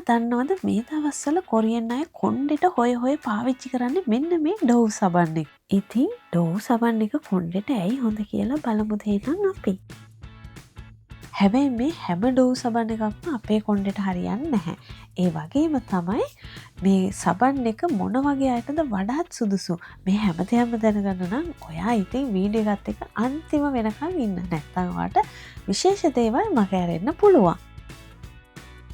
දන්නවද මේ දවස්වල කොරියන් අය කොණ්ඩෙට හොය පාවිච්චි කරන්නේ මෙන්න මේ ඩෝව් සබන් එක. ඉතින් ඩෝව් සබන් එක කොණ්ඩෙට ඇයි හොඳ කියලා බලමු දෙන්නම් අපි. හැබැයි මේ හැම ඩෝව් සබන් එකක්ම අපේ කොණ්ඩෙට හරියන්නේ නැහැ. ඒ වගේම තමයි මේ සබන් එක මොන වගේ අයටද වඩාත් සුදුසු. මේ හැමදේම දැනගන්න නම් ඔයා ඉතින් වීඩියෝ එකත් එක්ක අන්තිම වෙනකන් ඉන්න. නැත්නම් ඔයාට විශේෂ දේවල් මගහැරෙන්න පුළුවන්.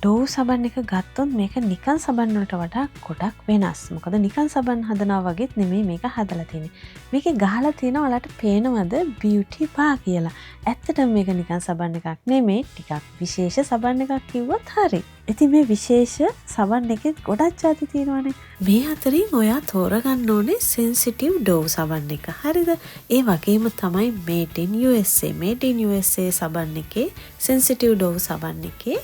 ඩෝව් සබන් එක ගත්තොත් මේක නිකන් සබන් වලට වඩා ගොඩක් වෙනස්. මොකද නිකන් සබන් හදනවා වගේත් නෙමෙයි මේක හදලා තියෙන්නේ. මේකේ ගහලා තියෙනවා ඔයාලට පේනවද බියුටි බා කියලා. ඇත්තටම මේක නිකන් සබන් එකක් නෙමෙයි, ටිකක් විශේෂ සබන් එකක් කිව්වොත් හරි. ඉතින් මේ විශේෂ සබන් එකෙත් ගොඩක් ಜಾති තියෙනවානේ. මේ අතරින් ඔයා තෝරගන්න ඕනේ සෙන්සිටිව් ඩෝව් සබන් එක. හරිද? ඒ වගේම තමයි මේඩ් ඉන් USA. මේඩ් ඉන් USA සබන් එකේ සෙන්සිටිව් ඩෝව් සබන් එකේ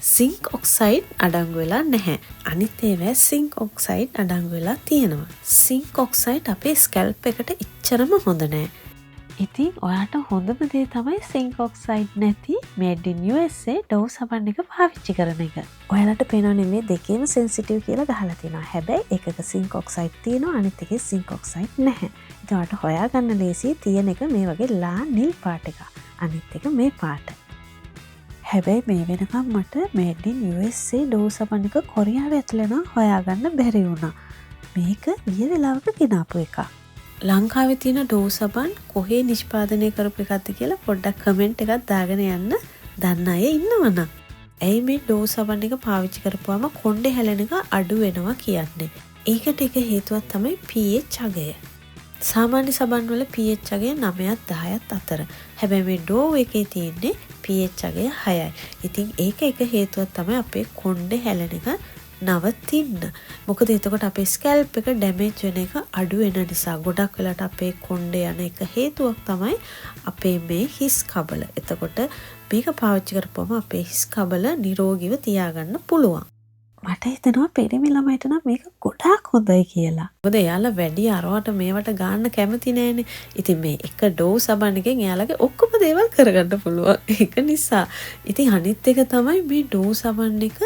සිංක් ඔක්සයිඩ් අඩංගු වෙලා නැහැ. අනිත් ඒවා සිංක් ඔක්සයිඩ් අඩංගු වෙලා තියෙනවා. සිංක් ඔක්සයිඩ් අපේ ස්කැල්ප් එකට ඉච්චරම හොඳ නැහැ. ඉතින් ඔයාට හොඳම දේ තමයි සිංක් ඔක්සයිඩ් නැති මේඩ් ඉන් USA ඩෝව් සබන් එක පාවිච්චි කරන එක. ඔයාලට පේනවනේ මේ දෙකේම සෙන්සිටිව් කියලා ගහලා තියෙනවා. හැබැයි එකක සිංක් ඔක්සයිඩ් තියෙනවා, අනිත් එකේ සිංක් ඔක්සයිඩ් නැහැ. ඉතින් ඔයාලට හොයාගන්න ලේසි තියෙන එක මේ වගේ ලා නිල් පාට එක. අනිත් එක මේ පාට. හැබැයි මේ වෙනකම් මට මේඩ් ඉන් USA ඩෝව් සබන් එක කොරියාවේ ඇතුළේ නම් හොයාගන්න බැරි වුණා. මේක ගිය වෙලාවක ගෙනාපු එකක්. ලංකාවේ තියෙන ඩෝව් සබන් කොහේ නිෂ්පාදනය කරපු එකක්ද කියලා පොඩ්ඩක් කමෙන්ට් එකක් දාගෙන යන්න දන්න අය ඉන්නවනම්. ඇයි මේ ඩෝව් සබන් එක පාවිච්චි කරපුවාම කොණ්ඩේ හැලෙන එක අඩු වෙනවා කියන්නේ? ඒකට එක හේතුවක් තමයි pH අගය. සාමාන්‍ය සබන් වල pH අගය 9ත් 10ත් අතර. හැබැයි මේ ඩෝව් එකේ තියෙන්නේ pH අගය 6යි. ඉතින් ඒක එක හේතුවක් තමයි අපේ කොණ්ඩේ හැලෙන එක නවතින්න. මොකද එතකොට අපේ ස්කැල්ප් එක ඩැමේජ් වෙන එක අඩු වෙන නිසා. ගොඩක් වෙලාට අපේ කොණ්ඩේ යන එක හේතුවක් තමයි අපේ මේ හිස් කබල. එතකොට මේක පාවිච්චි කරපුවම අපේ හිස් කබල නිරෝගීව තියාගන්න පුළුවන්. මට හිතෙනවා පිරිමි ළමයිට නම් මේක ගොඩාක් හොඳයි කියලා. මොකද එයාලා වැඩි අරවට මේවට ගන්න කැමති නෑනේ. ඉතින් මේ එක ඩෝව් සබන් එකෙන් එයාලගේ ඔක්කොම දේවල් කරගන්න පුළුවන්. ඒක නිසා. ඉතින් අනිත් එක තමයි මේ ඩෝව් සබන් එක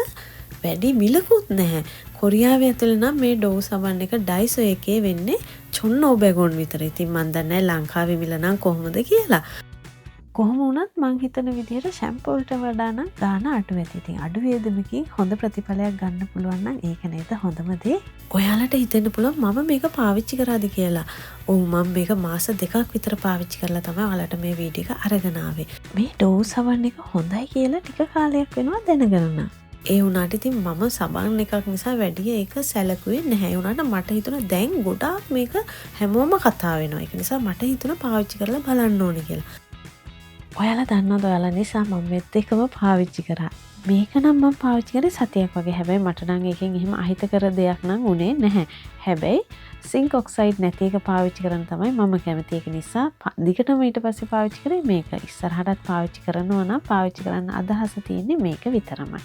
වැඩි මිලකුත් නැහැ. කොරියාවේ ඇතුළේ නම් මේ ඩෝව් සබන් එක ඩයිසෝ එකේ වෙන්නේ චොන්නෝ බැගොන් විතර. ඉතින් මන් දන්නේ ලංකාවේ මිල නම් කොහොමද කියලා. කොහොම වුණත් මං හිතන විදිහට ෂැම්පූ වලට වඩා නම් ගාන අඩු වෙති. ඉතින් අඩු වේදමකින් හොඳ ප්‍රතිඵලයක් ගන්න පුළුවන් නම් ඒක නේද හොඳම දේ. ඔයාලට හිතෙන්න පුළුවන් මම මේක පාවිච්චි කරාද කියලා. ඔව් මම මේක මාස 2ක් විතර පාවිච්චි කරලා තමයි ඔයාලට මේ වීඩියෝ එක අරගෙන ආවේ. මේ ඩෝව් සබන් එක හොඳයි කියලා ටික කාලයක් වෙනවා දැනගන්න. ඒ වුණාට ඉතින් මම සබන් එකක් නිසා වැඩි ඒක සැලකුවේ නැහැ. ඒ වුණාට මට හිතුණා දැන් ගොඩාක් මේක හැමෝම කතා වෙනවා. ඒක නිසා මට හිතුණා පාවිච්චි කරලා බලන්න ඕනේ කියලා. ඔයාලා දන්නවද ඔයාලා නිසා මම මෙත් එකම පාවිච්චි කරා. මේක නම් මම පාවිච්චි කරේ සතියක් වගේ. හැබැයි මට නම් එකෙන් එහෙම අහිතකර දෙයක් නම් උනේ නැහැ. හැබැයි සිංක් ඔක්සයිඩ් නැති එක පාවිච්චි කරන්න තමයි මම කැමති. ඒක නිසා දිගටම ඊට පස්සේ පාවිච්චි කරේ මේක. ඉස්සරහටත් පාවිච්චි කරනවා නම් පාවිච්චි කරන්න අදහස තියෙන්නේ මේක විතරමයි.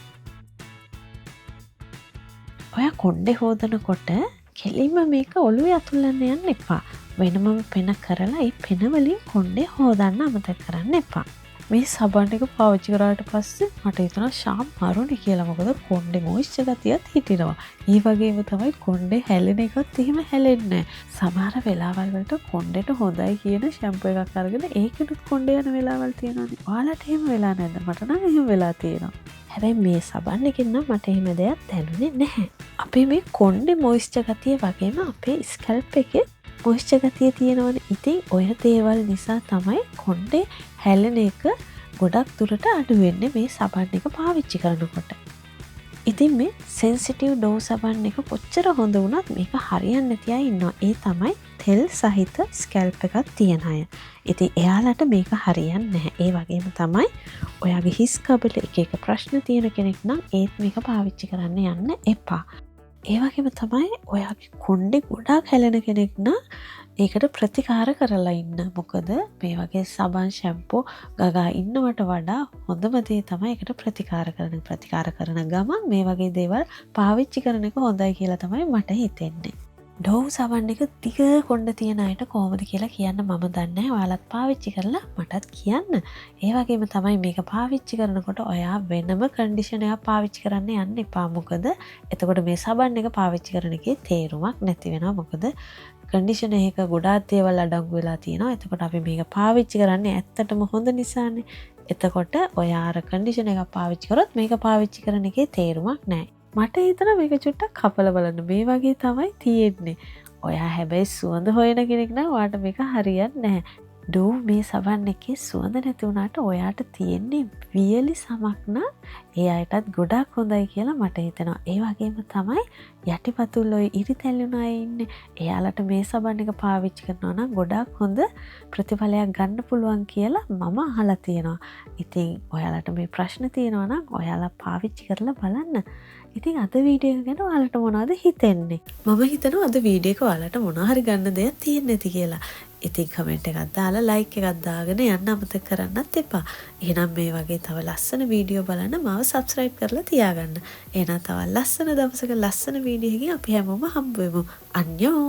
ඔයා කොණ්ඩේ හොදනකොට කෙලින්ම මේක ඔළුවේ අතුල්ලන්න යන්න එපා. වෙනමම පෙන කරලා ඒ පෙන වලින් කොණ්ඩේ හොදන්න අමතක කරන්න එපා. මේ සබන් එක පාවිච්චි කරාට පස්සේ මට හිතුණා ෂාම් මරුනේ කියලා. මොකද කොණ්ඩේ මොයිස්චර් ගතියත් හිටිනවා. ඒ වගේම තමයි කොණ්ඩේ හැලෙන එකත් එහෙම හැලෙන්නේ නැහැ. සමහර වෙලාවල් වලට කොණ්ඩේට හොඳයි කියන ෂැම්පූ එකක් අරගෙන ඒකෙත් කොණ්ඩේ යන වෙලාවල් තියෙනවානේ. ඔයාලට එහෙම වෙලා නැද්ද? මට නම් එහෙම වෙලා තියෙනවා. හැබැයි මේ සබන් එකෙන් නම් මට එහෙම දෙයක් දැනුනේ නැහැ. අපේ මේ කොණ්ඩේ මොයිස්චර් ගතිය වගේම අපේ ස්කැල්ප් එකේ මොයිස්චර් ගතිය තියෙනවනේ. ඉතින් ඔය දේවල් නිසා තමයි කොණ්ඩේ හැලෙන එක ගොඩක් දුරට අඩු වෙන්නේ මේ සබන් එක පාවිච්චි කරනකොට. ඉතින් මේ සෙන්සිටිව් ඩෝව් සබන් එක කොච්චර හොඳ වුණත් මේක හරියන්නේ නැති අය ඉන්නවා. ඒ තමයි තෙල් සහිත ස්කැල්ප් එකක් තියන අය. ඉතින් එයාලට මේක හරියන්නේ නැහැ. ඒ වගේම තමයි ඔයාගේ හිස් කබල එක ප්‍රශ්න තියෙන කෙනෙක් නම් ඒත් මේක පාවිච්චි කරන්න යන්න එපා. ඒ වගේම තමයි ඔයාගේ කොණ්ඩේ ගොඩාක් හැලෙන කෙනෙක් නම් ඒකට ප්‍රතිකාර කරලා ඉන්න. මොකද මේ වගේ සබන් ෂැම්පූ ගගා ඉන්නවට වඩා හොඳම දේ තමයි ඒකට ප්‍රතිකාර කරන ගමන් මේ වගේ දේවල් පාවිච්චි කරන එක හොඳයි කියලා තමයි මට හිතෙන්නේ. ඩෝව් සබන් එක දිග කොණ්ඩ තියෙන අයට කොහොමද කියලා කියන්න මම දන්නේ නැහැ. ඔයාලත් පාවිච්චි කරලා මටත් කියන්න. ඒ වගේම තමයි මේක පාවිච්චි කරනකොට ඔයා වෙනම කන්ඩිෂන් එකක් පාවිච්චි කරන්න යන්න එපා. මොකද එතකොට මේ සබන් එක පාවිච්චි කරන එකේ තේරුමක් නැති වෙනවා. මොකද කන්ඩිෂන් එක ගොඩාක් දේවල් අඩංගු වෙලා තියෙනවා. එතකොට අපි මේක පාවිච්චි කරන්නේ ඇත්තටම හොඳ නිසානේ. එතකොට ඔයා අර කන්ඩිෂන් එකක් පාවිච්චි කරොත් මේක පාවිච්චි කරන එකේ තේරුමක් නැහැ. මට හිතෙනවා මේක චුට්ටක් කපලා බලන්න. මේ වගේ තමයි තියෙන්නේ. ඔයා හැබැයි සුවඳ හොයන කෙනෙක් නම් ඔයාට මේක හරියන්නේ නැහැ. ඩෝව් මේ සබන් එකේ සුවඳ නැති වුණාට ඔයාට තියෙන්නේ වියලි සමක් නම් ඒ අයටත් ගොඩක් හොඳයි කියලා මට හිතෙනවා. ඒ වගේම තමයි යටිපතුල් ඔය ඉරිතැල්ලුන අය ඉන්නේ. එයාලට මේ සබන් එක පාවිච්චි කරනවා නම් ගොඩක් හොඳ ප්‍රතිඵලයක් ගන්න පුළුවන් කියලා මම අහලා තියෙනවා. ඉතින් ඔයාලට මේ ප්‍රශ්න තියෙනවා නම් ඔයාලා පාවිච්චි කරලා බලන්න. ඉතින් අද වීඩියෝ එක ගැන ඔයාලට මොනවද හිතෙන්නේ? මම හිතනවා අද වීඩියෝ එක ඔයාලට මොනවා හරි ගන්න දෙයක් තියෙන්නේ නැති කියලා. ඉතින් කමෙන්ට් එකක් දාලා ලයික් එකක් දාගෙන යන්න අමතක කරන්නත් එපා. එහෙනම් මේ වගේ තව ලස්සන වීඩියෝ බලන්න මාව සබ්ස්ක්‍රයිබ් කරලා තියාගන්න. එහෙනම් තව ලස්සන දවසක ලස්සන වීඩියෝ එකකින් අපි හැමෝම හම්බ වෙමු. අන්‍යෝ